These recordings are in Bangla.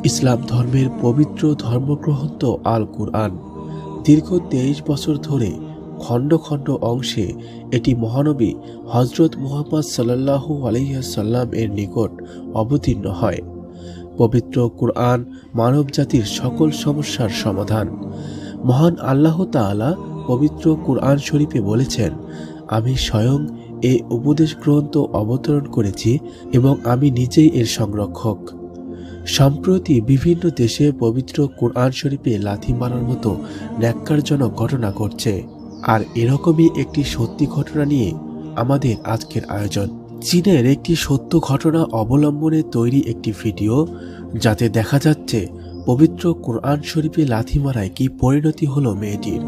ইসলাম ধর্মের পবিত্র ধর্মগ্রন্থ আল কুরআন দীর্ঘ 23 বছর ধরে খণ্ড খণ্ড অংশে এটি মহানবী হযরত মুহাম্মদ সাল্লাল্লাহু আলাইহি ওয়াসাল্লাম এর নিকট অবতীর্ণ হয়। পবিত্র কুরআন মানবজাতির সকল সমস্যার সমাধান। মহান আল্লাহ তাআলা পবিত্র কুরআন শরীফে বলেছেন, আমি স্বয়ং এই উপদেশ গ্রন্থ অবতরণ করেছি এবং আমি নিজেই এর সংরক্ষক। সম্প্রতি বিভিন্ন দেশে পবিত্র কুরআন শরীফে লাথি মারার মতো ন্যাক্কারজনক ঘটনা ঘটছে, আর এরকমই একটি সত্যি ঘটনা নিয়ে আমাদের আজকের আয়োজন। চীনের একটি সত্য ঘটনা অবলম্বনে তৈরি একটি ভিডিও, যাতে দেখা যাচ্ছে পবিত্র কুরআন শরীফে লাথি মারায় কি পরিণতি হলো মেয়েটির।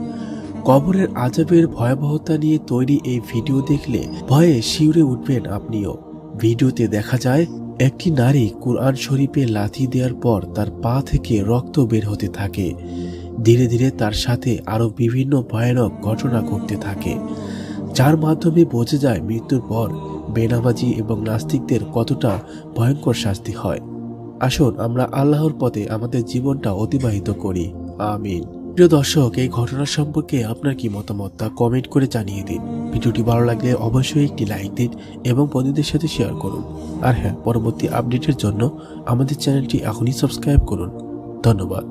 কবরের আযাবের ভয়াবহতা নিয়ে তৈরি এই ভিডিও দেখলে ভয়ে শিউরে উঠবেন আপনিও। ভিডিওতে দেখা যায় একটি নারী কুরআন শরীফে লাথি দেওয়ার পর তার পা থেকে রক্ত বের হতে থাকে। ধীরে ধীরে তার সাথে আরো বিভিন্ন ভয়ানক ঘটনা ঘটতে থাকে, যার মাধ্যমে বোঝা যায় মৃত্যুর পর বেনামাজি এবং নাস্তিকদের কতটা ভয়ঙ্কর শাস্তি হয়। আসুন আমরা আল্লাহর পথে আমাদের জীবনটা অতিবাহিত করি। আমিন। প্রিয় দর্শক, এই ঘটনা সম্পর্কে আপনার কি মতামত তা কমেন্ট করে জানিয়ে দিন। ভিডিওটি ভালো লাগলে অবশ্যই একটি লাইক দিন এবং বন্ধুদের সাথে শেয়ার করুন। আর হ্যাঁ, পরবর্তী আপডেটের জন্য আমাদের চ্যানেলটি এখনই সাবস্ক্রাইব করুন। ধন্যবাদ।